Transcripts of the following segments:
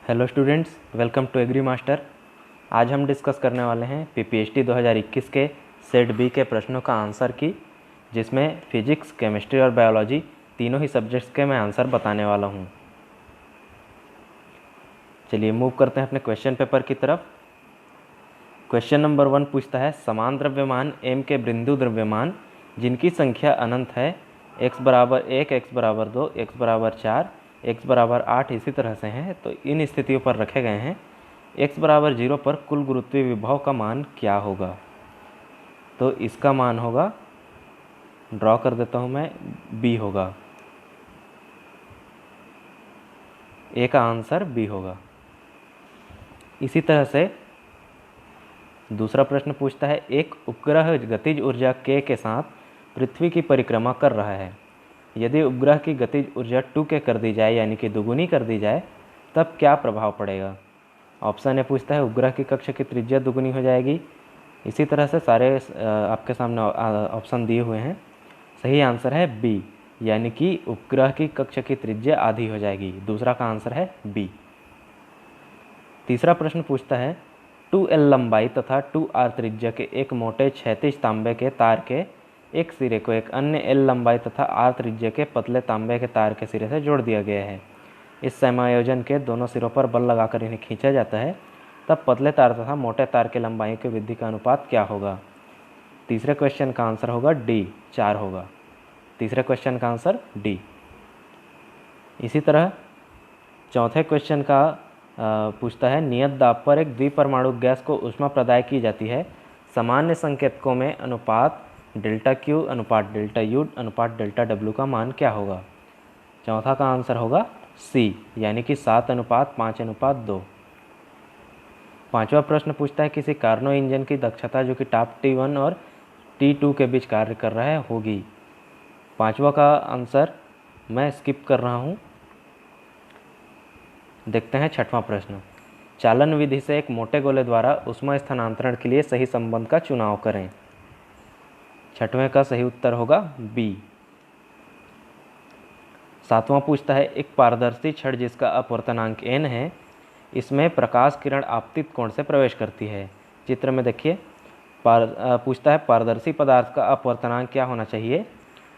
Hello students, welcome to agri master. आज हम discuss करने वाले हैं पीपीएचटी 2021 के सेट बी के प्रश्नों का आंसर की, जिसमें फिजिक्स, केमिस्ट्री और बायोलॉजी तीनों ही सब्जेक्ट्स के मैं आंसर बताने वाला हूं। चलिए मूव करते हैं अपने क्वेश्चन पेपर की तरफ। क्वेश्चन नंबर 1 पूछता है, समान द्रव्यमान m के बिंदु द्रव्यमान जिनकी संख्या अनंत है, x बराबर 1, x बराबर 2, x बराबर 4, x बराबर 8 इसी तरह से हैं, तो इन स्थितियों पर रखे गए हैं। x बराबर 0 पर कुल गुरुत्वीय विभव का मान क्या होगा? तो इसका मान होगा, ड्रॉ कर देता हूँ मैं, b होगा। a का आंसर b होगा। इसी तरह से दूसरा प्रश्न पूछता है, एक उपग्रह गतिज ऊर्जा k के साथ पृथ्वी की परिक्रमा कर रहा है। यदि उपग्रह की गतिज ऊर्जा 2k कर दी जाए, यानी कि दुगुनी कर दी जाए, तब क्या प्रभाव पड़ेगा? ऑप्शन ए पूछता है, उपग्रह की कक्षा की त्रिज्या दुगुनी हो जाएगी। इसी तरह से सारे आपके सामने ऑप्शन दिए हुए हैं। सही आंसर है बी, यानी कि उपग्रह की कक्षा की त्रिज्या आधी हो जाएगी। दूसरा का आंसर है बी। तीसरा प्रश्न पूछता है, 2L लंबाई तथा 2R त्रिज्या के एक मोटे क्षैतिज तांबे के तार के एक सिरे को एक अन्य L लंबाई तथा R त्रिज्या के पतले तांबे के तार के सिरे से जोड़ दिया गया है। इस समायोजन के दोनों सिरों पर बल लगाकर इन्हें खींचा जाता है, तब पतले तार तथा मोटे तार की लंबाई की वृद्धि का अनुपात क्या होगा? तीसरे क्वेश्चन का आंसर होगा डी, 4 होगा। तीसरे क्वेश्चन का आंसर डी। इसी तरह चौथे क्वेश्चन का पूछता है, नियत दाब पर एक द्विपरमाणु गैस को ऊष्मा प्रदाय की जाती है। सामान्य संकेतकों में अनुपात डेल्टा क्यू अनुपात डेल्टा यू अनुपात डेल्टा डब्ल्यू का मान क्या होगा? चौथा का आंसर होगा सी, यानी कि 7:5:2। पांचवा प्रश्न पूछता है, किसी कार्नो इंजन की दक्षता जो कि टॉप T1 और T2 के बीच कार्य कर रहा है होगी। पांचवा का आंसर मैं स्किप कर रहा हूँ। देखते हैं छठवां प्रश्न। चालन विधि से एक मोटे गोले द्वारा ऊष्मा स्थानांतरण के लिए सही संबंध का चुनाव करें। छठवें का सही उत्तर होगा बी। सातवां पूछता है, एक पारदर्शी छड़ जिसका अपवर्तनांक n है, इसमें प्रकाश किरण आपतित कोण से प्रवेश करती है। चित्र में देखिए, पूछता है पारदर्शी पदार्थ का अपवर्तनांक क्या होना चाहिए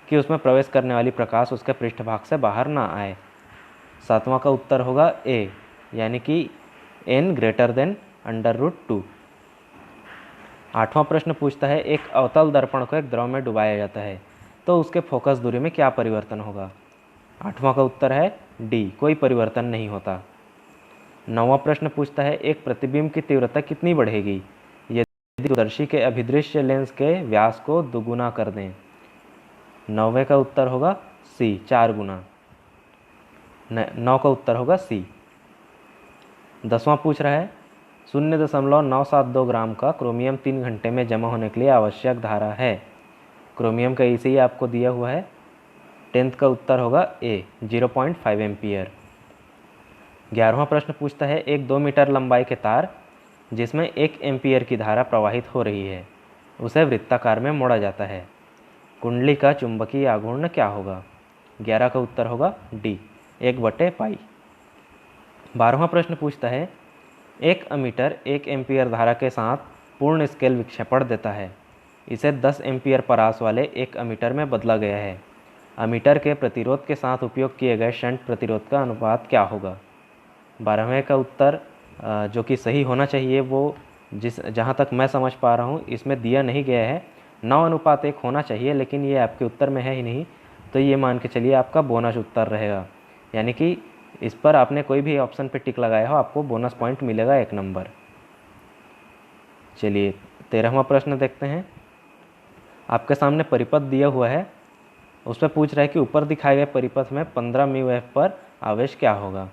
कि उसमें प्रवेश करने वाली प्रकाश उसके पृष्ठभाग से बाहर ना आए। सातवां का उत्तर होगा ए, यानी कि n ग्रेटर देन √2। आठवां प्रश्न पूछता है, एक अवतल दर्पण को एक द्रव में डुबाया जाता है, तो उसके फोकस दूरी में क्या परिवर्तन होगा? आठवां का उत्तर है डी, कोई परिवर्तन नहीं होता। नौवां प्रश्न पूछता है, एक प्रतिबिंब की तीव्रता कितनी बढ़ेगी यदि दूरदर्शी के अभिदृश्य लेंस के व्यास को दुगुना कर दें? नौवें का उत्तर होगा सी, 4 गुना। 9 का उत्तर होगा सी। 10वां पूछ रहा है, 0.972 ग्राम का क्रोमियम 3 घंटे में जमा होने के लिए आवश्यक धारा है। क्रोमियम का इसे ही आपको दिया हुआ है। 10th का उत्तर होगा ए, 0.5 एम्पियर। 11वां प्रश्न पूछता है, एक 2 मीटर लंबाई के तार जिसमें 1 एम्पियर की धारा प्रवाहित हो रही है, उसे वृत्ताकार में मोड़ा जाता है। कुंडली का चुंबकीय आघूर्ण क्या होगा? 11 का उत्तर होगा डी, 1/π। 12वां प्रश्न पूछता है, एक अमीटर 1 एम्पियर धारा के साथ पूर्ण स्केल विक्षेपण देता है। इसे 10 एम्पियर परास वाले एक अमीटर में बदला गया है। अमीटर के प्रतिरोध के साथ उपयोग किए गए शंट प्रतिरोध का अनुपात क्या होगा? 12वें का उत्तर जो कि सही होना चाहिए, वो जहाँ तक मैं समझ पा रहा हूँ इसमें दिया नहीं गया है। 9:1 होना चाहिए, लेकिन ये आपके उत्तर में है ही नहीं, तो ये मान के चलिए आपका बोनस उत्तर रहेगा। यानी कि इस पर आपने कोई भी ऑप्शन पे टिक लगाया हो, आपको बोनस पॉइंट मिलेगा 1 नंबर। चलिए 13वां प्रश्न देखते हैं। आपके सामने परिपथ दिया हुआ है, उस पर पूछ रहा है कि ऊपर दिखाए गए परिपथ में 15 μF पर आवेश क्या होगा?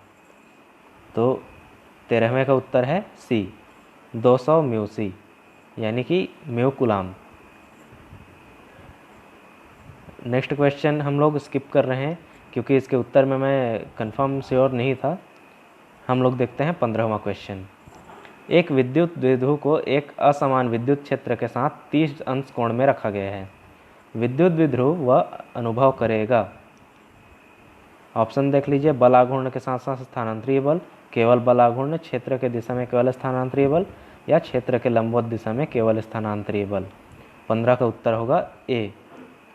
तो 13वें का उत्तर है सी, 200 μC, यानी कि म्यू कूलाम। नेक्स्ट क्वेश्चन हम लोग स्किप कर रहे हैं क्योंकि इसके उत्तर में मैं कंफर्म श्योर नहीं था। हम लोग देखते हैं 15वां क्वेश्चन। एक विद्युत द्विध्रुव को एक असमान विद्युत क्षेत्र के साथ 30 अंश कोण में रखा गया है। विद्युत द्विध्रुव वह अनुभव करेगा। ऑप्शन देख लीजिए, बल आघूर्ण के साथ साथ स्थानांतरीय बल, केवल बल आघूर्ण, क्षेत्र के दिशा में केवल स्थानांतरीय बल, या क्षेत्र के लंबवत दिशा में केवल स्थानांतरीय बल। 15 का उत्तर होगा ए,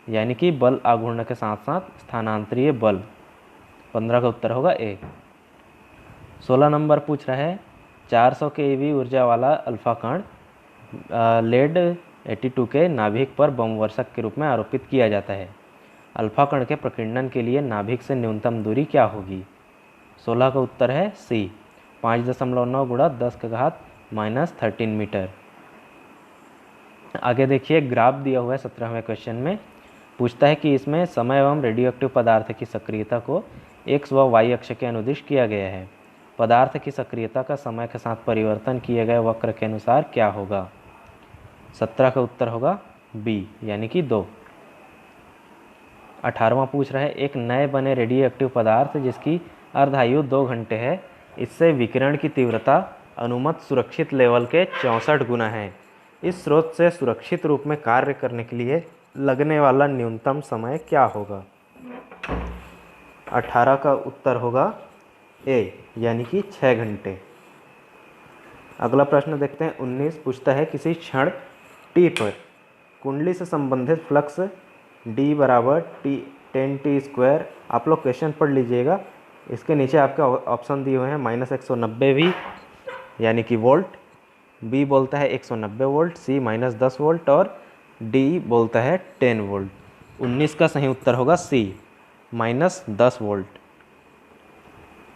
यानी कि बल आघूर्ण के साथ साथ स्थानांतरीय बल। 15 का उत्तर होगा ए। 16 नंबर पूछ रहा है 400 केवी ऊर्जा वाला अल्फा कण लेड 82 के नाभिक पर बम वर्षक के रूप में आरोपित किया जाता है। अल्फा कण के प्रकीर्णन के लिए नाभिक से न्यूनतम दूरी क्या होगी? 16 का उत्तर है सी, 5.9 गुणा 10 का घात -13 मीटर। आगे देखिए, ग्राफ दिया हुआ है 17वें क्वेश्चन में। पूछता है कि इसमें समय एवं रेडियोएक्टिव पदार्थ की सक्रियता को एक्स व वाई अक्ष के अनुदिश किया गया है। पदार्थ की सक्रियता का समय के साथ परिवर्तन किए गए वक्र के अनुसार क्या होगा? 17 का उत्तर होगा बी, यानी कि 2। 18वां पूछ रहा है, एक नए बने रेडियोएक्टिव पदार्थ जिसकी अर्धायु 2 घंटे है, इससे विकिरण की तीव्रता अनुमत सुरक्षित लेवल के 64 गुना है। इस स्रोत से सुरक्षित रूप में कार्य करने के लिए लगने वाला न्यूनतम समय क्या होगा? 18 का उत्तर होगा ए, यानी कि 6 घंटे। अगला प्रश्न देखते हैं 19। पूछता है किसी क्षण टी पर कुंडली से संबंधित फ्लक्स डी बराबर टी10t²। आप लोग क्वेश्चन पढ़ लीजिएगा, इसके नीचे आपका ऑप्शन दिए हुए हैं -190 V यानी कि वोल्ट, बी बोलता है 190 वोल्ट, सी -10 वोल्ट और डी बोलता है 10 वोल्ट। 19 का सही उत्तर होगा सी, -10 वोल्ट।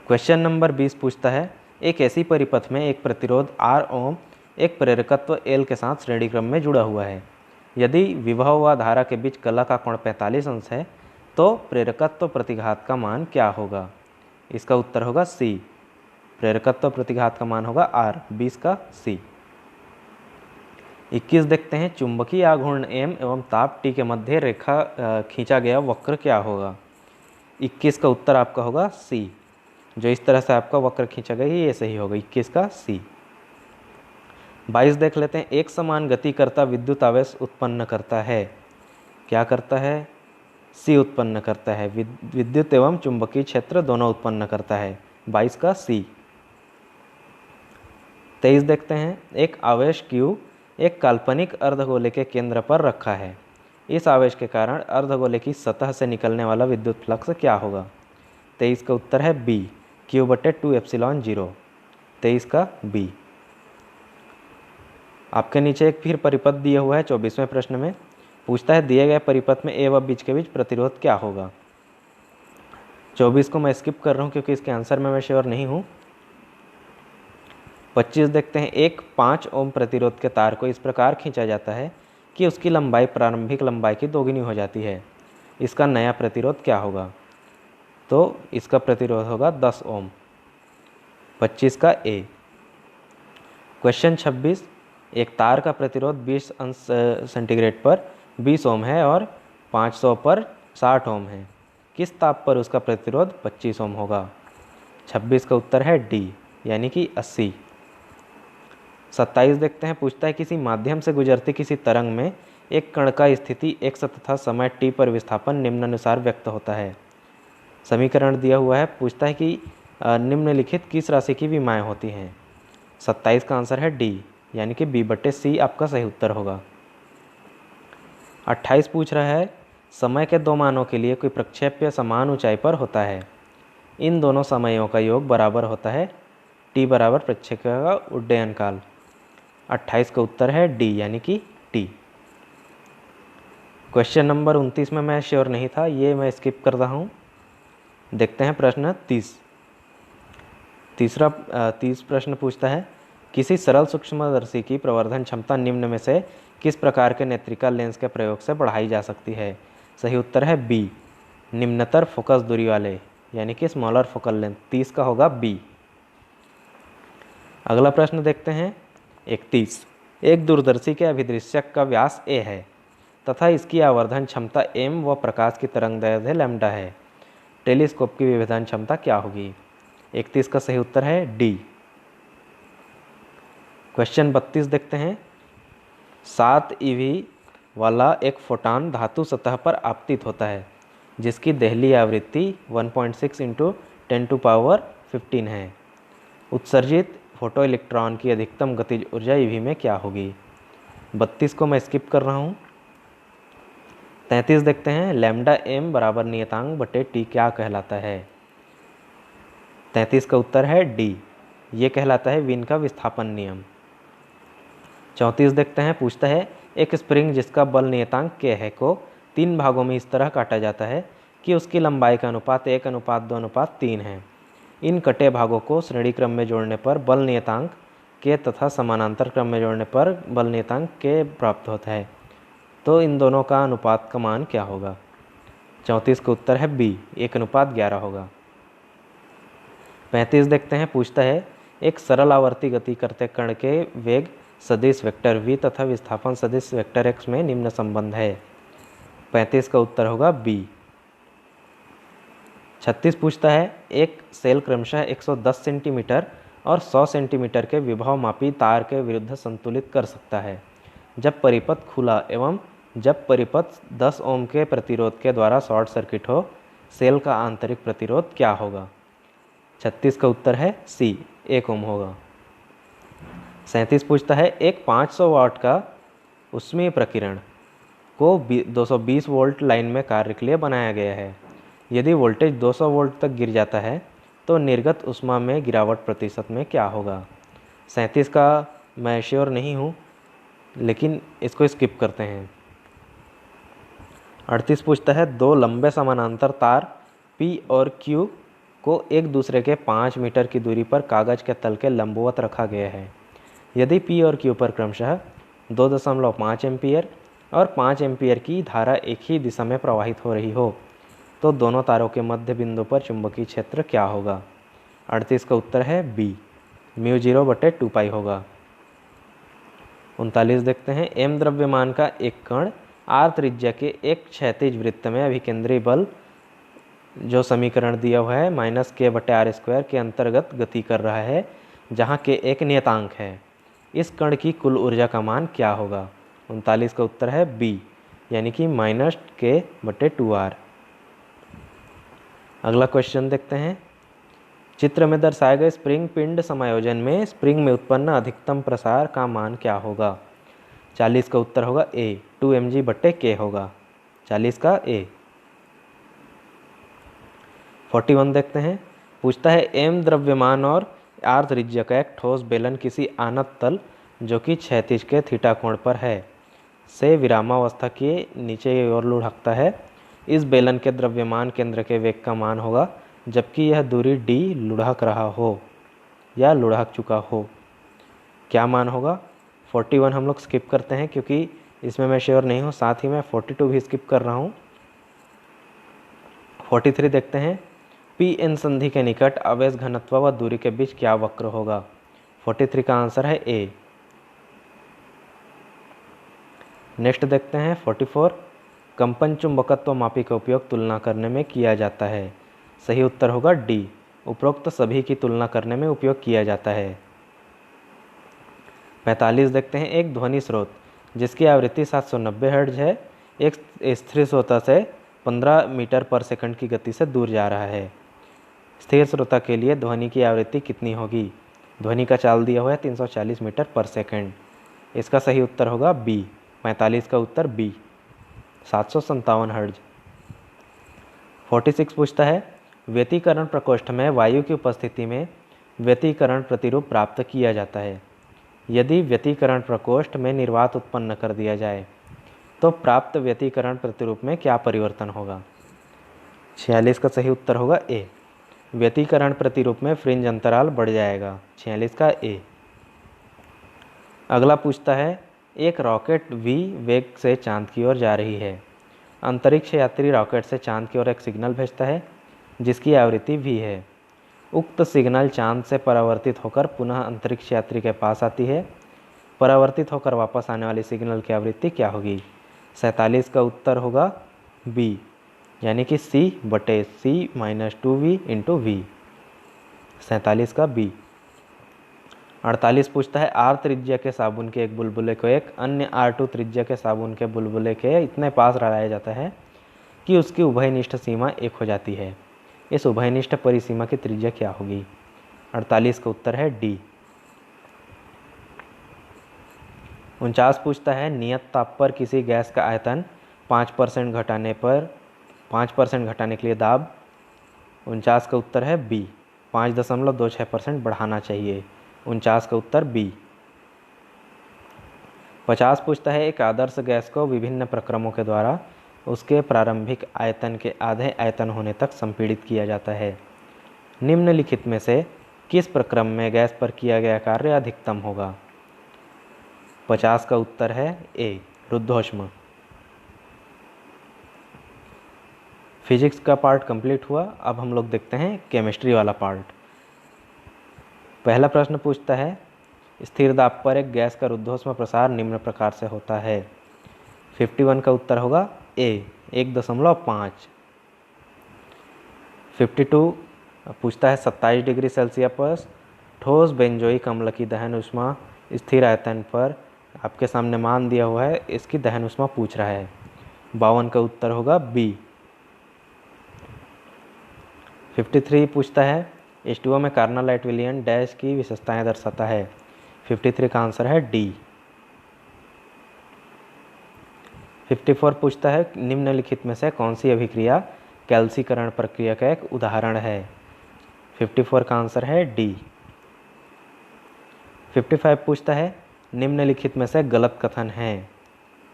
क्वेश्चन नंबर 20 पूछता है एक ऐसी परिपथ में एक प्रतिरोध R ओम एक प्रेरकत्व L के साथ श्रेणी क्रम में जुड़ा हुआ है। यदि विभव व धारा के बीच कला का कोण 45 अंश है तो प्रेरकत्व प्रतिघात का मान क्या होगा? इसका उत्तर होगा सी, प्रेरकत्व प्रतिघात का मान होगा R। 20 का सी। 21 देखते हैं, चुंबकीय आघूर्ण M एवं ताप T के मध्य रेखा खींचा गया वक्र क्या होगा? 21 का उत्तर आपका होगा सी, जो इस तरह से आपका वक्र खींचा गया ये सही होगा, 21 का सी। 22 देख लेते हैं, एक समान गति करता विद्युत आवेश उत्पन्न करता है। क्या करता है? सी उत्पन्न करता है, विद्युत एवं चुंबकीय क्षेत्र दोनों उत्पन्न करता है। 22 का सी। 23 देखते हैं, एक आवेश Q एक काल्पनिक अर्धगोले के केंद्र पर रखा है। इस आवेश के कारण अर्धगोले की सतह से निकलने वाला विद्युत फ्लक्स क्या होगा? 23 का उत्तर है बी, Q/2ε0। 23 का बी। आपके नीचे एक फिर परिपथ दिया हुआ है 24वें प्रश्न में। पूछता है दिए गए परिपथ में ए व बीच के बीच प्रतिरोध क्या होगा? 24 को मैं स्किप कर रहा हूँ क्योंकि इसके आंसर में मैं श्योर नहीं हूँ। 25 देखते हैं, एक 5 ओम प्रतिरोध के तार को इस प्रकार खींचा जाता है कि उसकी लंबाई प्रारंभिक लंबाई की दोगुनी हो जाती है। इसका नया प्रतिरोध क्या होगा? तो इसका प्रतिरोध होगा 10 ओम। 25 का ए। क्वेश्चन 26, एक तार का प्रतिरोध 20 अंश सेंटीग्रेड पर 20 ओम है और 500 पर 60 ओम है। किस ताप पर उसका प्रतिरोध 25 ओम होगा? 26 का उत्तर है डी, यानी कि 80। 27 देखते हैं, पूछता है किसी माध्यम से गुजरती किसी तरंग में एक कण का स्थिति x तथा समय t पर विस्थापन निम्नानुसार व्यक्त होता है। समीकरण दिया हुआ है। पूछता है कि निम्नलिखित किस राशि की विमाएँ होती हैं? 27 का आंसर है डी, यानी कि B/C आपका सही उत्तर होगा। 28 पूछ रहा है समय के दो मानों के लिए कोई प्रक्षेप्य समान ऊंचाई पर होता है। इन दोनों समयों का योग बराबर होता है t बराबर प्रक्षेप्य का उड्डयन काल। 28 का उत्तर है डी, यानी कि टी। क्वेश्चन नंबर 29 में मैं श्योर नहीं था, ये मैं स्किप कर रहा हूँ। देखते हैं प्रश्न 30। 30 प्रश्न पूछता है किसी सरल सूक्ष्मदर्शी की प्रवर्धन क्षमता निम्न में से किस प्रकार के नेत्रिका लेंस के प्रयोग से बढ़ाई जा सकती है? सही उत्तर है बी, निम्नतर फोकस दूरी वाले, यानी कि स्मॉलर फोकल लेंथ। 30 का होगा बी। अगला प्रश्न देखते हैं 31। एक दूरदर्शी के अभिदृश्यक का व्यास a है तथा इसकी आवर्धन क्षमता m व प्रकाश की तरंगदैर्घ्य लैम्ब्डा है। टेलीस्कोप की विभेदन क्षमता क्या होगी? 31 का सही उत्तर है डी। क्वेश्चन 32 देखते हैं, 7 eV वाला एक फोटॉन धातु सतह पर आपतित होता है। जिसकी दहली आवृत्ति 1.6 इंटू 10⁻15 है। उत्सर्जित फोटो इलेक्ट्रॉन की अधिकतम गतिज ऊर्जा ईवी में क्या होगी। 32 को मैं स्किप कर रहा हूँ। 33 देखते हैं, लैम्डा एम बराबर नियतांक बटे टी क्या कहलाता है। 33 का उत्तर है डी, ये कहलाता है विन का विस्थापन नियम। 34 देखते हैं, पूछता है एक स्प्रिंग जिसका बल नियतांक k है को 3 भागों में इस तरह काटा जाता है कि उसकी लंबाई का अनुपात 1:2:3 है। इन कटे भागों को श्रेणी क्रम में जोड़ने पर बल नियतांक k तथा समानांतर क्रम में जोड़ने पर बल नियतांक k प्राप्त होता है। तो इन दोनों का अनुपात का मान क्या होगा। 34 का उत्तर है बी, 1:11 होगा। 35 देखते हैं, पूछता है एक सरल आवर्ती गति करते कण के वेग सदिश वेक्टर v तथा विस्थापन सदिश वेक्टर x में निम्न संबंध है। 35 का उत्तर होगा बी। 36 पूछता है एक सेल क्रमशः 110 सेंटीमीटर और 100 सेंटीमीटर के विभव मापी तार के विरुद्ध संतुलित कर सकता है जब परिपथ खुला एवं जब परिपथ 10 ओम के प्रतिरोध के द्वारा शॉर्ट सर्किट हो, सेल का आंतरिक प्रतिरोध क्या होगा। 36 का उत्तर है सी, 1 ओम होगा। 37 पूछता है एक 500 वाट का ऊष्मीय प्रकीर्ण को 220 वोल्ट लाइन में कार्य के लिए बनाया गया है। यदि वोल्टेज 200 वोल्ट तक गिर जाता है तो निर्गत ऊष्मा में गिरावट प्रतिशत में क्या होगा। 37 का मैं श्योर नहीं हूँ, लेकिन इसको स्किप करते हैं। 38 पूछता है दो लंबे समानांतर तार P और Q को एक दूसरे के 5 मीटर की दूरी पर कागज के तल के लंबवत रखा गया है। यदि P और Q पर क्रमशः 2.5 एम्पियर और 5 एम्पियर की धारा एक ही दिशा में प्रवाहित हो रही हो तो दोनों तारों के मध्य बिंदु पर चुंबकीय क्षेत्र क्या होगा। 38 का उत्तर है बी, μ0/2π होगा। 39 देखते हैं m द्रव्यमान का एक कण r त्रिज्या के एक क्षैतिज वृत्त में अभिकेंद्री बल जो समीकरण दिया हुआ है -k/r² के अंतर्गत गति कर रहा है, जहाँ k एक नियतांक है। इस कण की कुल ऊर्जा का मान क्या होगा। 39 का उत्तर है बी, यानी कि -k/2r। अगला क्वेश्चन देखते हैं। चित्र में दर्शाए गए स्प्रिंग पिंड समायोजन में स्प्रिंग में उत्पन्न अधिकतम प्रसार का मान क्या होगा। 40 का उत्तर होगा ए, 2 mg/k होगा। 40 का ए। 41 देखते हैं, पूछता है m द्रव्यमान और r त्रिज्या का एक ठोस बेलन किसी आनत तल जो कि क्षैतिज के थीटा कोण पर है से विरामावस्था के नीचे की ओर लुढ़कता है। इस बेलन के द्रव्यमान केंद्र के वेग का मान होगा जबकि यह दूरी d लुढ़क रहा हो या लुढ़क चुका हो। क्या मान होगा। 41 हम लोग स्किप करते हैं क्योंकि इसमें मैं श्योर नहीं हूँ, साथ ही मैं 42 भी स्किप कर रहा हूँ। 43 देखते हैं, Pn संधि के निकट आवेश घनत्व व दूरी के बीच क्या वक्र होगा। 43 का आंसर है ए। नेक्स्ट देखते हैं 44, कंपन चुंबकत्व मापी का उपयोग तुलना करने में किया जाता है। सही उत्तर होगा डी, उपरोक्त सभी की तुलना करने में उपयोग किया जाता है। 45 देखते हैं, एक ध्वनि स्रोत जिसकी आवृत्ति 790 हर्ट्ज है एक स्थिर स्रोता से 15 मीटर पर सेकंड की गति से दूर जा रहा है। स्थिर श्रोता के लिए ध्वनि की आवृत्ति कितनी होगी। ध्वनि का चाल दिया हुआ है 340 मीटर पर सेकंड। इसका सही उत्तर होगा बी, 45 का उत्तर बी, 757 हर्ट्ज। 46 पूछता है, व्यतिकरण प्रकोष्ठ में वायु की उपस्थिति में व्यतिकरण प्रतिरूप प्राप्त किया जाता है। यदि व्यतिकरण प्रकोष्ठ में निर्वात उत्पन्न कर दिया जाए तो प्राप्त व्यतिकरण प्रतिरूप में क्या परिवर्तन होगा। 46 का सही उत्तर होगा ए, व्यतिकरण प्रतिरूप में फ्रिंज अंतराल बढ़ जाएगा। 46 का ए। अगला पूछता है, एक रॉकेट v वेग से चांद की ओर जा रही है। अंतरिक्ष यात्री रॉकेट से चांद की ओर एक सिग्नल भेजता है जिसकी आवृत्ति v है। उक्त सिग्नल चांद से परावर्तित होकर पुनः अंतरिक्ष यात्री के पास आती है। परावर्तित होकर वापस आने वाली सिग्नल की आवृत्ति क्या होगी। 47 का उत्तर होगा बी, यानी कि c/c - 2v × v। 47 का बी। 48 पूछता है, r त्रिज्या के साबुन के एक बुलबुले को एक अन्य r2 त्रिज्या के साबुन के बुलबुले के इतने पास लगाया जाता है कि उसकी उभयनिष्ठ सीमा 1 हो जाती है। इस उभयनिष्ठ परिसीमा की त्रिज्या क्या होगी? 48 का उत्तर है डी। 49 पूछता है नियत ताप पर किसी गैस का आयतन 5% घटाने के लिए दाब। 49 का उत्तर है बी, 5.26% बढ़ाना चाहिए। 49 का उत्तर बी। 50 पूछता है एक आदर्श गैस को विभिन्न प्रक्रमों के द्वारा उसके प्रारंभिक आयतन के आधे आयतन होने तक संपीड़ित किया जाता है। निम्नलिखित में से किस प्रक्रम में गैस पर किया गया कार्य अधिकतम होगा? 50 का उत्तर है ए, रुद्धोष्म। फिजिक्स का पार्ट कंप्लीट हुआ। अब हम लोग देखते हैं केमिस्ट्री वाला पार्ट। पहला प्रश्न पूछता है स्थिर दाब पर एक गैस का रुद्धोष्म प्रसार निम्न प्रकार से होता है। 51 का उत्तर होगा ए, 1.5। 52 पूछता है 27 डिग्री सेल्सियस पर ठोस बेंजोइक अम्ल की दहन उष्मा स्थिर आयतन पर, आपके सामने मान दिया हुआ है, इसकी दहन उष्मा पूछ रहा है। 52 का उत्तर होगा बी। 53 पूछता है H2O में कार्नालाइट विलयन डैश की विशेषताएं दर्शाता है। 53 का आंसर है डी। 54 पूछता है निम्नलिखित में से कौन सी अभिक्रिया कैल्सीकरण प्रक्रिया का एक उदाहरण है? 54 का आंसर है डी। 55 पूछता है निम्नलिखित में से गलत कथन है।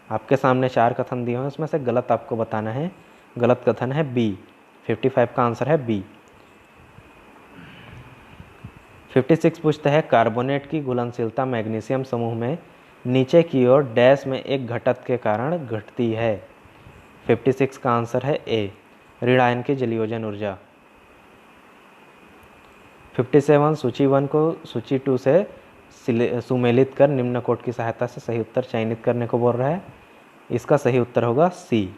आपके सामने 4 कथन दिए हैं, उसमें से गलत आपको बताना है। गलत कथन है बी। 55 का आंसर है बी। 56 पूछता है कार्बोनेट की घुलनशीलता मैग्नीशियम समूह में नीचे की ओर डैश में एक घटक के कारण घटती है। 56 का आंसर है ए, ऋण आयन की जलयोजन ऊर्जा। 57 सूची 1 को सूची 2 से सुमेलित कर निम्न कोड की सहायता से सही उत्तर चयनित करने को बोल रहा है। इसका सही उत्तर होगा सी,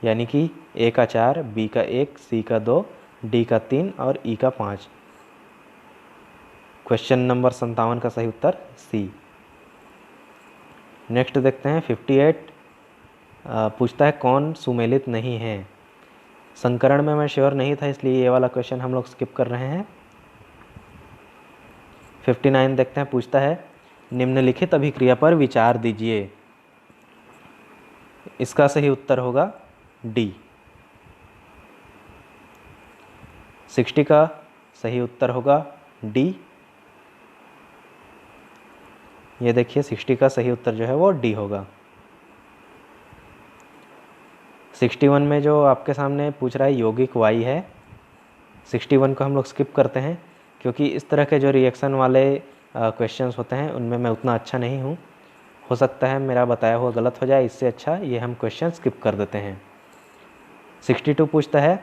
यानी कि ए का 4, बी का 1, सी का 2, डी का 3 और ई का 5। क्वेश्चन नंबर 57 का सही उत्तर सी। नेक्स्ट देखते हैं 58 पूछता है कौन सुमेलित नहीं है। संकरण में मैं श्योर नहीं था, इसलिए ये वाला क्वेश्चन हम लोग स्किप कर रहे हैं। 59 देखते हैं, पूछता है निम्नलिखित अभिक्रिया पर विचार दीजिए। इसका सही उत्तर होगा डी। 60 का सही उत्तर होगा डी। ये देखिए 60 का सही उत्तर जो है वो डी होगा। 61 में जो आपके सामने पूछ रहा है यौगिक वाई है, 61 को हम लोग स्किप करते हैं क्योंकि इस तरह के जो रिएक्शन वाले क्वेश्चंस होते हैं उनमें मैं उतना अच्छा नहीं हूँ। हो सकता है मेरा बताया हुआ गलत हो जाए, इससे अच्छा ये हम क्वेश्चन स्किप कर देते हैं। 62 पूछता है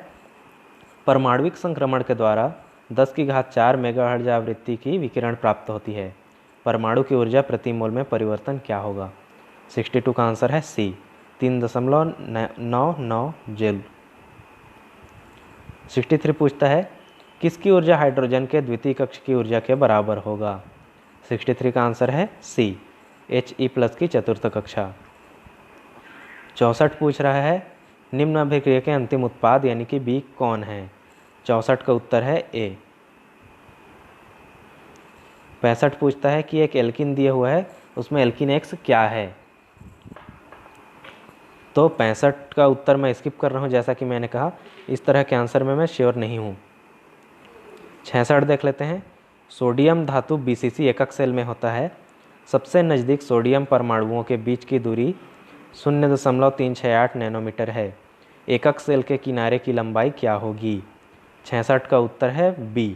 परमाणविक संक्रमण के द्वारा 10⁴ मेगाहर्ट्ज आवृत्ति की विकिरण प्राप्त होती है। परमाणु की ऊर्जा प्रति मोल में परिवर्तन क्या होगा? 62 का आंसर है सी, 3.99 जूल। 63 पूछता है किसकी ऊर्जा हाइड्रोजन के द्वितीय कक्ष की ऊर्जा के बराबर होगा? 63 का आंसर है सी, He+ की चतुर्थ कक्षा। 64 पूछ रहा है निम्न अभिक्रिया के अंतिम उत्पाद यानी कि बी कौन है? 64 का उत्तर है ए। 65 पूछता है कि एक एल्किन दिया हुआ है, उसमें एल्किन एक्स क्या है? तो 65 का उत्तर मैं स्किप कर रहा हूँ, जैसा कि मैंने कहा इस तरह के आंसर में मैं श्योर नहीं हूँ। 66 देख लेते हैं। सोडियम धातु BCC एकक सेल में होता है। सबसे नज़दीक सोडियम परमाणुओं के बीच की दूरी 0.368 नैनोमीटर है। एकक सेल के किनारे की लंबाई क्या होगी? 66 का उत्तर है बी।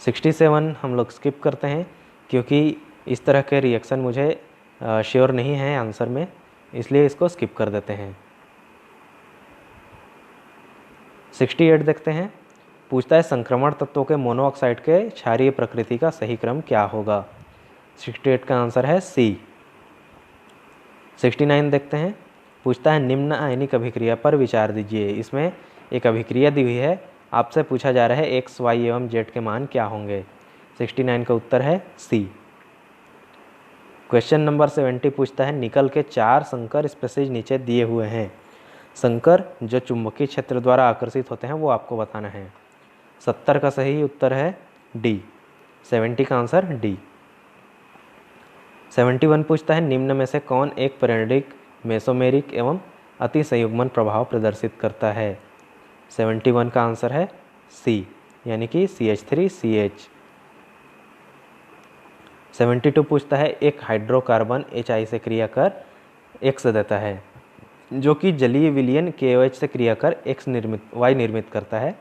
67 हम लोग स्किप करते हैं क्योंकि इस तरह के रिएक्शन मुझे श्योर नहीं है आंसर में, इसलिए इसको स्किप कर देते हैं। 68 देखते हैं। पूछता है संक्रमण तत्वों के मोनोऑक्साइड के क्षारीय प्रकृति का सही क्रम क्या होगा? 68 का आंसर है सी। 69 देखते हैं। पूछता है निम्न आयनिक अभिक्रिया पर विचार दीजिए। इसमें एक अभिक्रिया दी हुई है, आपसे पूछा जा रहा है x, y एवं z के मान क्या होंगे? 69 का उत्तर है सी। क्वेश्चन नंबर 70 पूछता है निकल के 4 संकर स्पीशीज नीचे दिए हुए हैं। संकर जो चुंबकीय क्षेत्र द्वारा आकर्षित होते हैं वो आपको बताना है। 70 का सही उत्तर है डी, 70 का आंसर डी। 71 पूछता है निम्न में से कौन एक परिणडिक मेसोमेरिक एवं अति संयुग्मन प्रभाव प्रदर्शित करता है। 71 का आंसर है सी, यानी कि CH3CH। 72 पूछता है एक हाइड्रोकार्बन HI से क्रिया कर X देता है, जो कि जलीय विलयन KOH से क्रिया कर Y निर्मित करता है।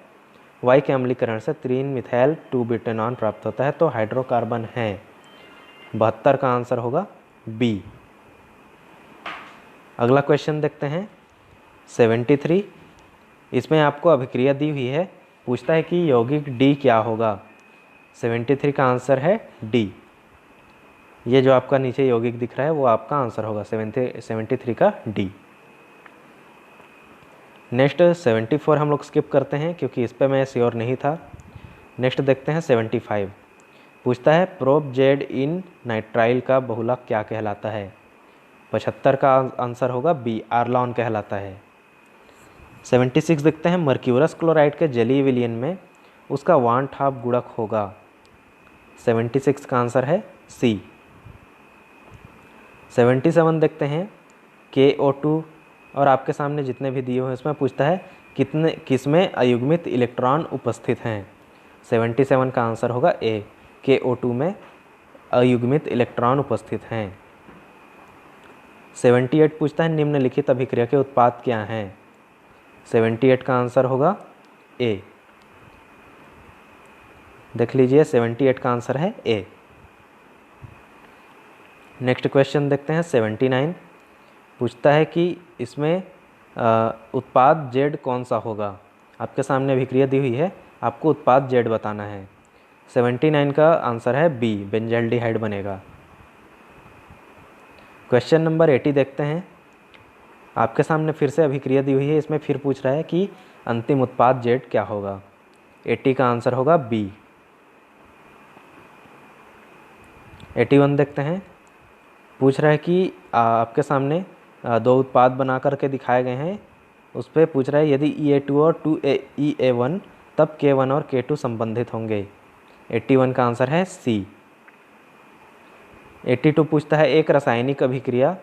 Y के अम्लीकरण से 3 मिथाइल 2 ब्यूटेनॉन प्राप्त होता है, तो हाइड्रोकार्बन है। 72 का आंसर होगा बी। अगला क्वेश्चन देखते हैं 73। इसमें आपको अभिक्रिया दी हुई है, पूछता है कि यौगिक डी क्या होगा। 73 का आंसर है डी। ये जो आपका नीचे यौगिक दिख रहा है वो आपका आंसर होगा 73 का डी। नेक्स्ट 74 हम लोग स्किप करते हैं क्योंकि इस पे मैं श्योर नहीं था। नेक्स्ट देखते हैं 75। पूछता है प्रोप जेड इन नाइट्राइल का बहुलक क्या कहलाता है। 75 का आंसर होगा बी, आर्लॉन कहलाता है। 76 देखते हैं मर्क्यूरस क्लोराइड के जलीय विलयन में उसका 1/2 गुणक होगा। 76 का आंसर है सी। 77 देखते हैं KO2 और आपके सामने जितने भी दिए हुए हैं इसमें पूछता है किसमें अयुग्मित इलेक्ट्रॉन उपस्थित हैं। 77 का आंसर होगा ए, KO2 में अयुग्मित इलेक्ट्रॉन उपस्थित हैं। 78 पूछता है निम्नलिखित अभिक्रिया के उत्पाद क्या हैं। 78 का आंसर होगा ए। देख लीजिए 78 का आंसर है ए। नेक्स्ट क्वेश्चन देखते हैं 79। पूछता है कि इसमें उत्पाद जेड कौन सा होगा। आपके सामने अभिक्रिया दी हुई है, आपको उत्पाद जेड बताना है। 79 का आंसर है बी, बेंजाल्डिहाइड बनेगा। क्वेश्चन नंबर 80 देखते हैं। आपके सामने फिर से अभिक्रिया दी हुई है, इसमें फिर पूछ रहा है कि अंतिम उत्पाद जेड क्या होगा। 80 का आंसर होगा बी। 81 देखते हैं। पूछ रहा है कि आपके सामने 2 उत्पाद बना करके दिखाए गए हैं, उस पर पूछ रहा है यदि EA2 और 2EA1 तब K1 और K2 संबंधित होंगे। 81 का आंसर है सी। 82 पूछता है एक रासायनिक अभिक्रिया,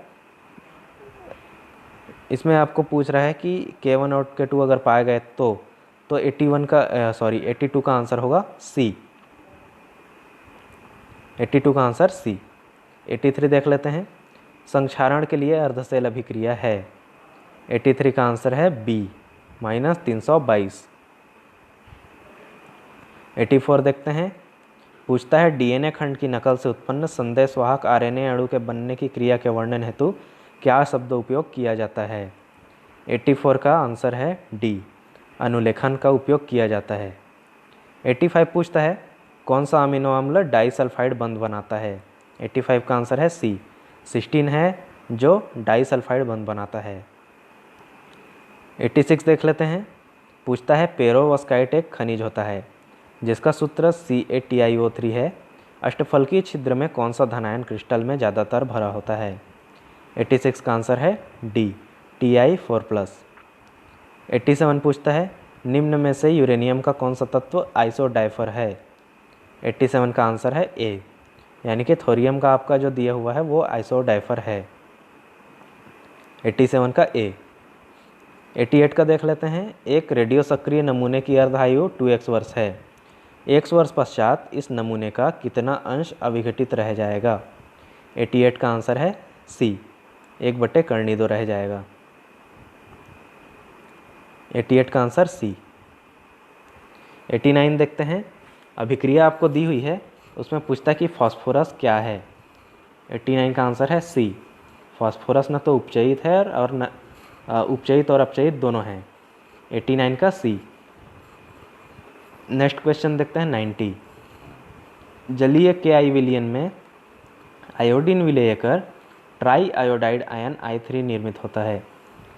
इसमें आपको पूछ रहा है कि K1 और K2 अगर पाए गए तो 82 का आंसर होगा सी। 82 का आंसर सी। 83 देख लेते हैं। संक्षारण के लिए अर्धसेल अभिक्रिया है। 83 का आंसर है बी, -322। 84 देखते हैं। पूछता है DNA खंड की नकल से उत्पन्न संदेशवाहक RNA अणु के बनने की क्रिया के वर्णन हेतु क्या शब्द उपयोग किया जाता है। 84 का आंसर है डी, अनुलेखन का उपयोग किया जाता है। 85 पूछता है कौन सा अमीनो अम्ल डाइसल्फाइड बंध बनाता है। 85 का आंसर है सी, सिस्टीन है जो डाइसल्फाइड बंध बनाता है। 86 देख लेते हैं। पूछता है पेरोवस्काइट एक खनिज होता है जिसका सूत्र CaTiO3 है। अष्टफलकीय छिद्र में कौन सा धनायन क्रिस्टल में ज़्यादातर भरा होता है। 86 का आंसर है डी, Ti4+। 87 पूछता है निम्न में से यूरेनियम का कौन सा तत्व आइसोडाइफर है। 87 का आंसर है ए, यानी कि थोरियम का आपका जो दिया हुआ है वो आइसोडाइफर है। 87 का ए। 88 का देख लेते हैं। एक रेडियो सक्रिय नमूने की अर्धायु 2x वर्ष है। x वर्ष पश्चात इस नमूने का कितना अंश अविघटित रह जाएगा। 88 का आंसर है सी, 1/2 रह जाएगा। 88 का आंसर सी। 89 देखते हैं। अभिक्रिया आपको दी हुई है, उसमें पूछता है कि फास्फोरस क्या है। 89 का आंसर है सी, फास्फोरस न तो उपचयित है और न उपचयित और अपचयित दोनों हैं। 89 का सी। नेक्स्ट क्वेश्चन देखते हैं 90। जलीय KI विलयन में आयोडीन विलय कर ट्राई आयोडाइड आयन I3 निर्मित होता है।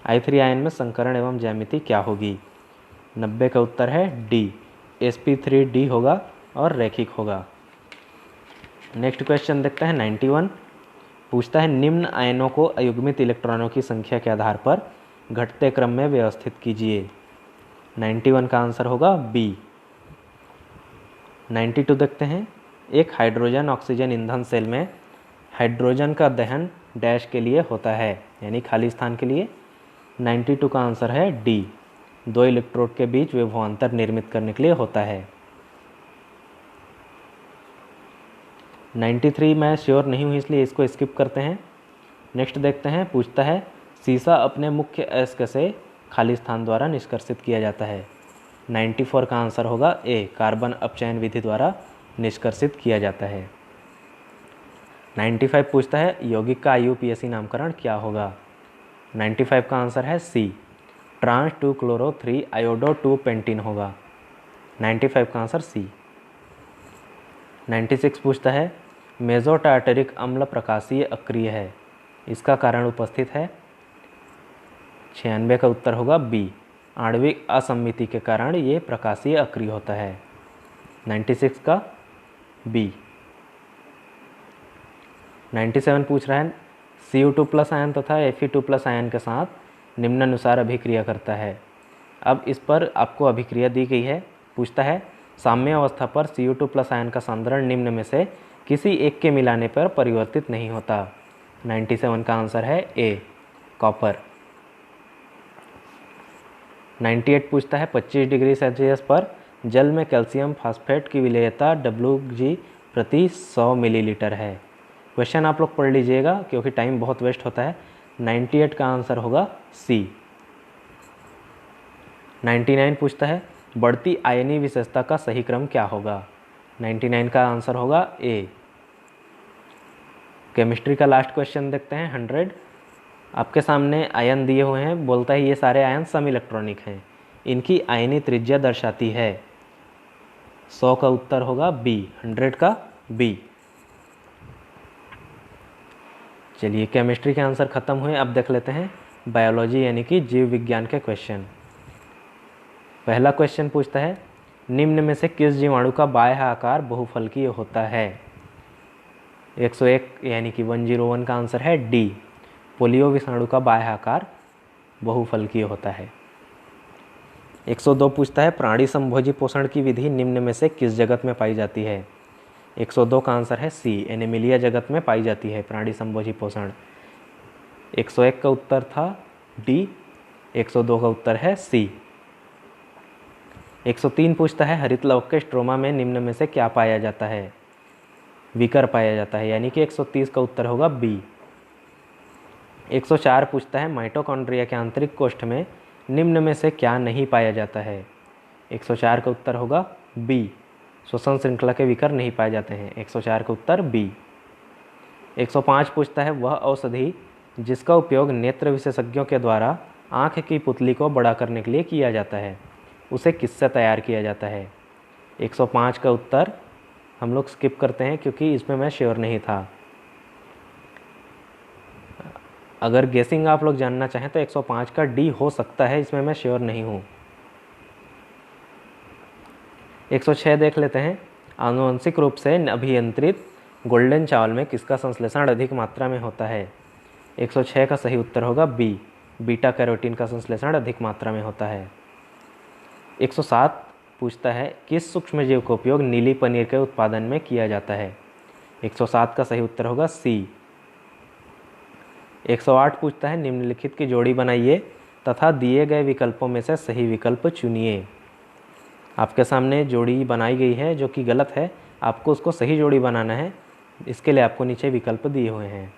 I3 आयन में संकरण एवं ज्यामिति क्या होगी। 90 का उत्तर है डी, sp3d होगा और रैखिक होगा। नेक्स्ट क्वेश्चन देखते हैं 91। पूछता है निम्न आयनों को अयुग्मित इलेक्ट्रॉनों की संख्या के आधार पर घटते क्रम में व्यवस्थित कीजिए। 91 का आंसर होगा बी। 92 देखते हैं। एक हाइड्रोजन ऑक्सीजन ईंधन सेल में हाइड्रोजन का दहन डैश के लिए होता है, यानी खाली स्थान के लिए। 92 का आंसर है डी, 2 इलेक्ट्रोड के बीच विभवांतर निर्मित करने के लिए होता है। 93 मैं श्योर नहीं हूँ इसलिए इसको स्किप करते हैं। नेक्स्ट देखते हैं। पूछता है सीसा अपने मुख्य अयस्क से खाली स्थान द्वारा निष्कर्षित किया जाता है। 94 का आंसर होगा ए, कार्बन अपचयन विधि द्वारा निष्कर्षित किया जाता है। 95 पूछता है यौगिक का IUPAC नामकरण क्या होगा। 95 का आंसर है सी, ट्रांस 2 क्लोरो 3 आयोडो 2 पेंटीन होगा। 95 का आंसर सी। 96 पूछता है मेजो टार्टरिक अम्ल प्रकाशीय अक्रिय है, इसका कारण उपस्थित है। 96 का उत्तर होगा बी, आणविक असम्मिति के कारण ये प्रकाशीय अक्रिय होता है। 96 का बी। 97 पूछ रहा है Cu2+ आयन तथा Fe2+ आयन के साथ निम्नानुसार अभिक्रिया करता है। अब इस पर आपको अभिक्रिया दी गई है। पूछता है साम्य अवस्था पर Cu2+ आयन का सांद्रण निम्न में से किसी एक के मिलाने पर परिवर्तित नहीं होता। 97 का आंसर है ए, कॉपर। 98 पूछता है 25 डिग्री सेल्सियस पर जल में कैल्शियम फास्फेट की विलेयता Wg प्रति 100 मिलीलीटर है। क्वेश्चन आप लोग पढ़ लीजिएगा क्योंकि टाइम बहुत वेस्ट होता है। 98 का आंसर होगा सी। 99 पूछता है बढ़ती आयनीय विशेषता का सही क्रम क्या होगा। 99 का आंसर होगा ए। केमिस्ट्री का लास्ट क्वेश्चन देखते हैं। 100 आपके सामने आयन दिए हुए हैं। बोलता है ये सारे आयन सम इलेक्ट्रॉनिक हैं, इनकी आयनीय त्रिज्या दर्शाती है। 100 का उत्तर होगा बी, 100 का बी। चलिए केमिस्ट्री के आंसर खत्म हुए। अब देख लेते हैं बायोलॉजी यानी कि जीव विज्ञान के क्वेश्चन। पहला क्वेश्चन पूछता है निम्न में से किस जीवाणु का बाह्य आकार बहुफलकीय होता है। 101 यानी कि 101 का आंसर है डी, पोलियो विषाणु का बाह्य आकार बहुफलकीय होता है। 102 पूछता है प्राणी संभोजी पोषण की विधि निम्न में से किस जगत में पाई जाती है। 102 का आंसर है सी, एनिमिलिया जगत में पाई जाती है प्राणी संभोजी पोषण। 101 का उत्तर था डी, 102 का उत्तर है सी। 103 पूछता है हरित लवक के स्ट्रोमा में निम्न में से क्या पाया जाता है। विकर पाया जाता है, यानी कि 130 का उत्तर होगा बी। 104 पूछता है माइटोकॉन्ड्रिया के आंतरिक कोष्ठ में निम्न में से क्या नहीं पाया जाता है। 104 का उत्तर होगा बी, श्वसन श्रृंखला के विकर नहीं पाए जाते हैं। 104 का उत्तर बी। 105 पूछता है वह औषधि जिसका उपयोग नेत्र विशेषज्ञों के द्वारा आँख की पुतली को बड़ा करने के लिए किया जाता है, उसे किससे तैयार किया जाता है। 105 का उत्तर हम लोग स्किप करते हैं क्योंकि इसमें मैं श्योर नहीं था। अगर गेसिंग आप लोग जानना चाहें तो 105 का डी हो सकता है, इसमें मैं श्योर नहीं हूँ। 106 देख लेते हैं आनुवंशिक रूप से अभियंत्रित गोल्डन चावल में किसका संश्लेषण अधिक मात्रा में होता है। 106 का सही उत्तर होगा बी, बीटा कैरोटीन का संश्लेषण अधिक मात्रा में होता है। 107 पूछता है किस सूक्ष्मजीव का उपयोग नीली पनीर के उत्पादन में किया जाता है। 107 का सही उत्तर होगा सी। 108 पूछता है निम्नलिखित की जोड़ी बनाइए तथा दिए गए विकल्पों में से सही विकल्प चुनिए। आपके सामने जोड़ी बनाई गई है जो कि गलत है, आपको उसको सही जोड़ी बनाना है। इसके लिए आपको नीचे विकल्प दिए हुए हैं।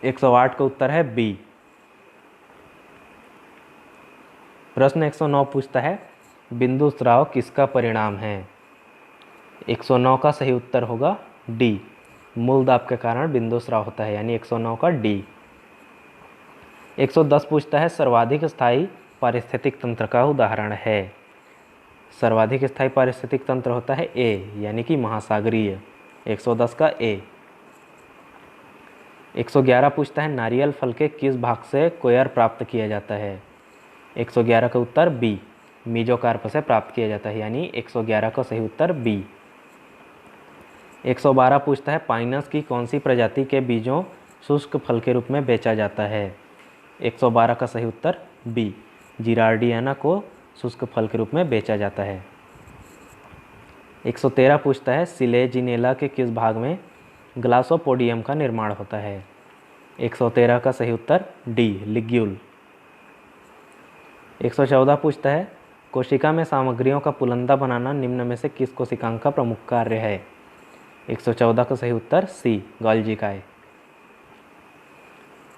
108 का उत्तर है बी। प्रश्न 109 पूछता है बिंदु स्राव किसका परिणाम है। 109 का सही उत्तर होगा डी, मूलदाब के कारण बिंदु स्राव होता है, यानी 109 का डी। 110 पूछता है सर्वाधिक स्थायी पारिस्थितिक तंत्र का उदाहरण है। सर्वाधिक स्थायी पारिस्थितिक तंत्र होता है ए, यानी कि महासागरीय। 110 का ए। 111 पूछता है नारियल फल के किस भाग से कोयर प्राप्त किया जाता है। 111 का उत्तर बी, मीजोकार्प से प्राप्त किया जाता है, यानी 111 का सही उत्तर बी। 112 पूछता है पाइनस की कौन सी प्रजाति के बीजों शुष्क फल के रूप में बेचा जाता है। 112 का सही उत्तर बी, जिरार्डियाना को शुष्क फल के रूप में बेचा जाता है। 113 पूछता है सिलेजिनेला के किस भाग में ग्लासोपोडियम का निर्माण होता है। 113 का सही उत्तर डी, लिग्यूल। 114 पूछता है कोशिका में सामग्रियों का पुलंदा बनाना निम्न में से किस कोशिकांग का प्रमुख कार्य है। 114 का सही उत्तर सी, गोल्जी काय।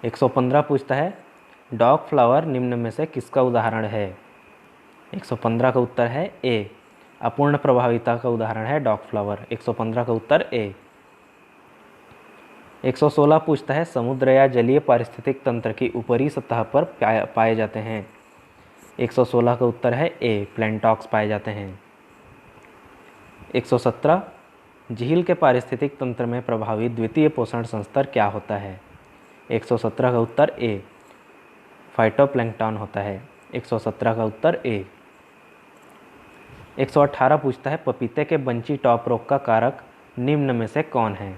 115 पूछता है डॉग फ्लावर निम्न में से किसका उदाहरण है। 115 का उत्तर है ए, अपूर्ण प्रभाविता का उदाहरण है डॉग फ्लावर। 115 का उत्तर ए। 116 पूछता है समुद्र या जलीय पारिस्थितिक तंत्र की ऊपरी सतह पर पाए जाते हैं। 116 का उत्तर है ए, प्लेंटॉक्स पाए जाते हैं। 117 झील के पारिस्थितिक तंत्र में प्रभावी द्वितीय पोषण संस्तर क्या होता है। 117 का उत्तर ए, फाइटोप्लैंक्टन होता है। 117 का उत्तर ए। 118 पूछता है पपीते के बंची टॉप रोग का कारक निम्न में से कौन है।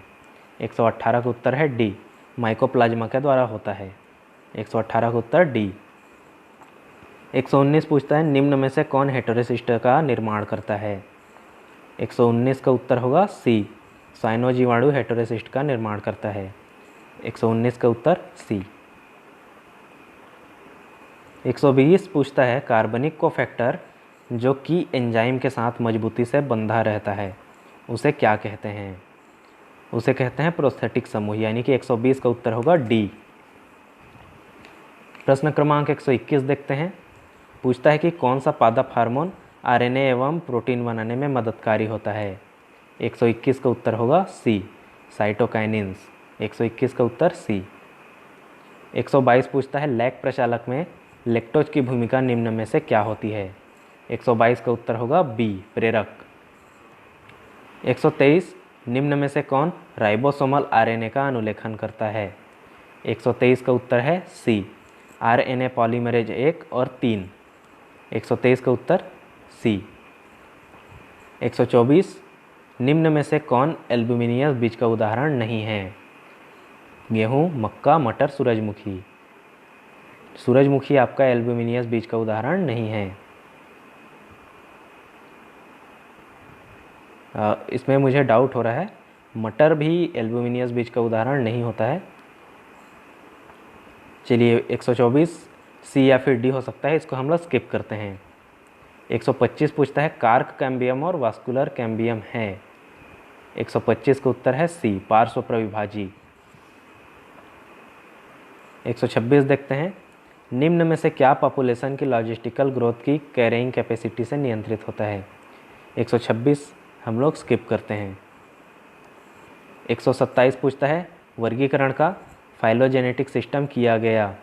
118 का उत्तर है डी, माइकोप्लाज्मा के द्वारा होता है। 118 का उत्तर डी। 119 पूछता है निम्न में से कौन हेटेरोसिस्ट का निर्माण करता है। 119 का उत्तर होगा सी, साइनोजीवाणु हेटेरोसिस्ट का निर्माण करता है। 119 का उत्तर सी। 120 पूछता है कार्बनिक कोफैक्टर जो कि एंजाइम के साथ मजबूती से बंधा रहता है उसे क्या कहते हैं। उसे कहते हैं प्रोस्थेटिक समूह, यानी कि 120 का उत्तर होगा डी। प्रश्न क्रमांक 121 देखते हैं। पूछता है कि कौन सा पादप हार्मोन आरएनए एवं प्रोटीन बनाने में मददकारी होता है। 121 का उत्तर होगा सी, साइटोकाइनिन्स। 121 का उत्तर सी। 122 पूछता है लैक प्रचालक में लैक्टोज की भूमिका निम्न में से क्या होती है। 122 का उत्तर होगा बी, प्रेरक। 123 निम्न में से कौन राइबोसोमल आरएनए का अनुलेखन करता है। 123 का उत्तर है सी, आरएनए पॉलीमरेज 1 और 3। 123 का उत्तर सी। 124 निम्न में से कौन एल्बुमिनियस बीज का उदाहरण नहीं है। गेहूँ, मक्का, मटर, सूरजमुखी। सूरजमुखी आपका एल्बुमिनियस बीज का उदाहरण नहीं है। इसमें मुझे डाउट हो रहा है, मटर भी एल्बुमिनियस बीज का उदाहरण नहीं होता है। चलिए 124 सी या फिर डी हो सकता है, इसको हम लोग स्किप करते हैं। 125 पूछता है कार्क कैम्बियम और वास्कुलर कैम्बियम है। 125 का उत्तर है सी, पार्श्व प्रविभाजी। 126 देखते हैं निम्न में से क्या पॉपुलेशन की लॉजिस्टिकल ग्रोथ की कैरिंग कैपेसिटी से नियंत्रित होता है। 126 हम लोग स्किप करते हैं। 127 पूछता है वर्गीकरण का फाइलोजेनेटिक सिस्टम किया गया,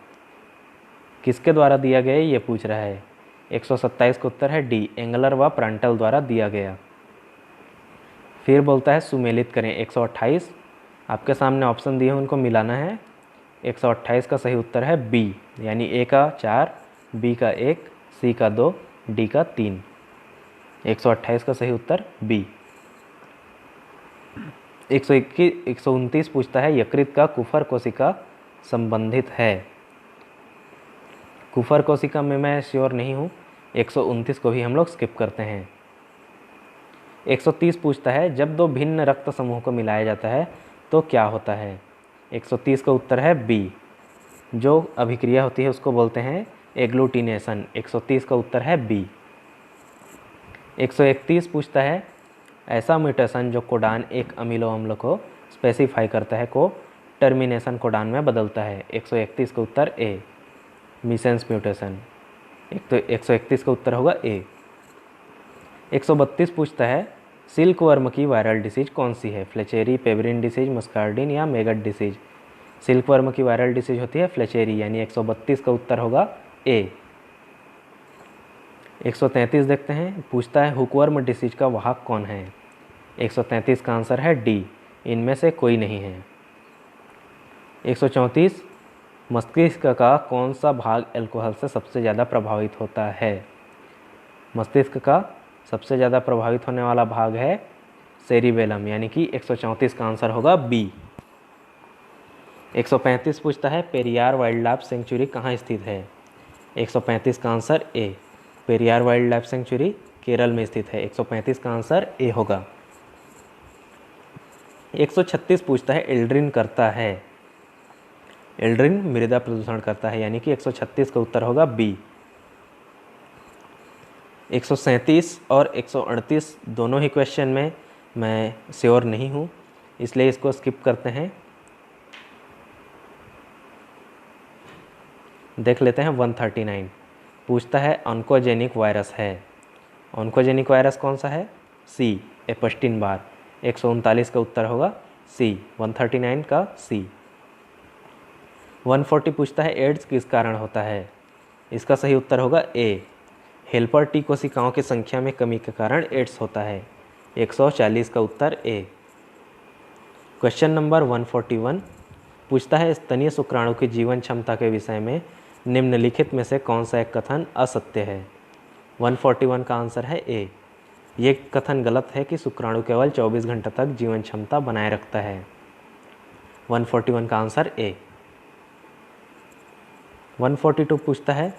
किसके द्वारा दिया गया ये पूछ रहा है। 127 का उत्तर है डी, एंगलर व प्रांटल द्वारा दिया गया। फिर बोलता है सुमेलित करें। 128 आपके सामने ऑप्शन दिए हैं, उनको मिलाना है। 128 का सही उत्तर है बी, यानी ए का 4, बी का 1, सी का 2, डी का 3। 128 का सही उत्तर बी। 129 पूछता है यकृत का कुफर कोशिका संबंधित है। कुफर कोशिका में मैं श्योर नहीं हूँ। 129 को भी हम लोग स्किप करते हैं। 130 पूछता है जब दो भिन्न रक्त समूह को मिलाया जाता है तो क्या होता है। 130 का उत्तर है बी, जो अभिक्रिया होती है उसको बोलते हैं एग्लूटिनेशन। 130 का उत्तर है बी। 131 पूछता है ऐसा म्यूटेशन जो कोडान एक अमीनो अम्ल को स्पेसिफाई करता है को टर्मिनेशन कोडान में बदलता है। 131 का उत्तर ए, मिसेंस म्यूटेशन। 131 का उत्तर होगा ए। 132 पूछता है सिल्क वर्म की वायरल डिसीज कौन सी है। फ्लेचेरी, पेब्रिन डिसीज, मस्कार्डिन या मेगट डिसीज। सिल्क वर्म की वायरल डिसीज होती है फ्लेचेरी, यानी 132 का उत्तर होगा ए। 133 देखते हैं। पूछता है हुकवर्म डिसीज का वाहक कौन है। 133 का आंसर है डी, इनमें से कोई नहीं है। 134 मस्तिष्क का कौन सा भाग अल्कोहल से सबसे ज़्यादा प्रभावित होता है। मस्तिष्क का सबसे ज़्यादा प्रभावित होने वाला भाग है सेरिबेलम, यानी कि 134 का आंसर होगा बी। 135 पूछता है पेरियार वाइल्ड लाइफ सेंचुरी कहाँ स्थित है। 135 का answer A. Periyar wild life sanctuary Kerala में स्थित है। 135 का आंसर ए होगा। 136 पूछता है एल्ड्रिन करता है। एल्ड्रिन मृदा प्रदूषण करता है, यानी कि 136 का उत्तर होगा बी। 137 और 138 दोनों ही क्वेश्चन में मैं श्योर नहीं हूँ, इसलिए इसको स्किप करते हैं। देख लेते हैं 139 पूछता है ऑन्कोजेनिक वायरस है। ऑन्कोजेनिक वायरस कौन सा है? सी, एपस्टीन बार। 139 का उत्तर होगा सी, 139 का सी। 140 पूछता है एड्स किस कारण होता है। इसका सही उत्तर होगा ए, हेल्पर टी कोशिकाओं की संख्या में कमी के कारण एड्स होता है। 140 का उत्तर ए। क्वेश्चन नंबर 141 पूछता है स्तनीय शुक्राणु की जीवन क्षमता के विषय में निम्नलिखित में से कौन सा एक कथन असत्य है। 141 का आंसर है ए। ये कथन गलत है कि शुक्राणु केवल 24 घंटे तक जीवन क्षमता बनाए रखता है। 141 का आंसर ए। 142 पूछता है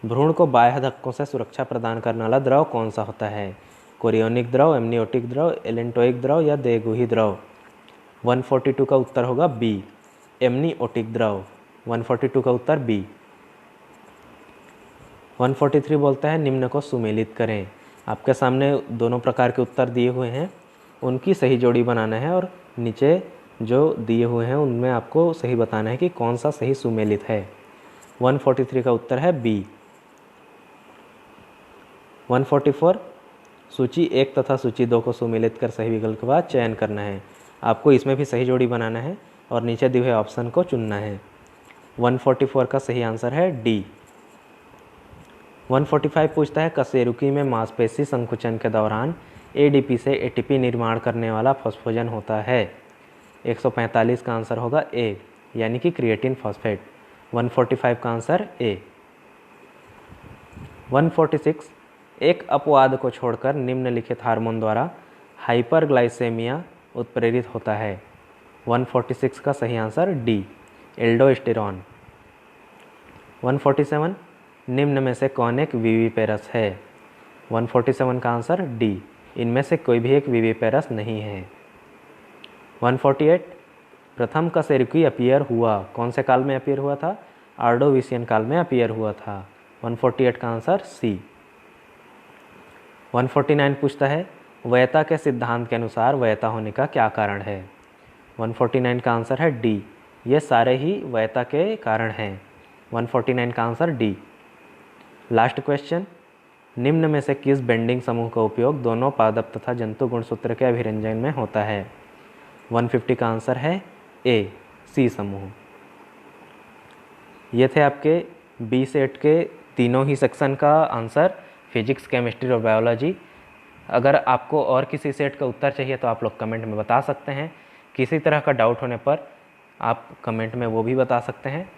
भ्रूण को बाह्य धक्कों से सुरक्षा प्रदान करने वाला द्रव कौन सा होता है। कोरियोनिक द्रव, एमनियोटिक द्रव, एलेंटोइक द्रव या देगुही द्रव। 142 का उत्तर होगा बी, एमनियोटिक द्रव। 142 का उत्तर बी। 143 बोलता है निम्न को सुमेलित करें। आपके सामने दोनों प्रकार के उत्तर दिए हुए हैं, उनकी सही जोड़ी बनाना है और नीचे जो दिए हुए हैं उनमें आपको सही बताना है कि कौन सा सही सुमेलित है। 143 का उत्तर है बी। 144 सूची 1 तथा सूची 2 को सुमेलित कर सही विकल्प का चयन करना है। आपको इसमें भी सही जोड़ी बनाना है और नीचे दिए हुए ऑप्शन को चुनना है। 144 का सही आंसर है डी। 145 पूछता है कशेरुकी में मांसपेशी संकुचन के दौरान एडीपी से एटीपी निर्माण करने वाला फॉस्फोजन होता है। 145 का आंसर होगा ए, यानी कि क्रिएटिन फॉस्फेट। 145 का आंसर ए। 146 एक अपवाद को छोड़कर निम्नलिखित हार्मोन द्वारा हाइपरग्लाइसेमिया उत्प्रेरित होता है। 146 का सही आंसर डी, एल्डोस्टेरॉन। 147 निम्न में से कौन एक विविपेरस है। 147 का आंसर डी, इनमें से कोई भी एक विविपेरस नहीं है। 148 प्रथम कशेरुकी अपीयर हुआ, कौन से काल में अपीयर हुआ था? आर्डोविशियन काल में अपीयर हुआ था। 148 का आंसर सी। 149 पूछता है वयता के सिद्धांत के अनुसार वयता होने का क्या कारण है। 149 का आंसर है डी, ये सारे ही वयता के कारण हैं। 149 का आंसर डी। लास्ट क्वेश्चन, निम्न में से किस बेंडिंग समूह का उपयोग दोनों पादप तथा जंतु गुणसूत्र के अभिरंजन में होता है। 150 का आंसर है ए, सी समूह। ये थे आपके बी सेट के तीनों ही सेक्शन का आंसर, फिजिक्स, केमिस्ट्री और बायोलॉजी। अगर आपको और किसी सेट का उत्तर चाहिए तो आप लोग कमेंट में बता सकते हैं। किसी तरह का डाउट होने पर आप कमेंट में वो भी बता सकते हैं।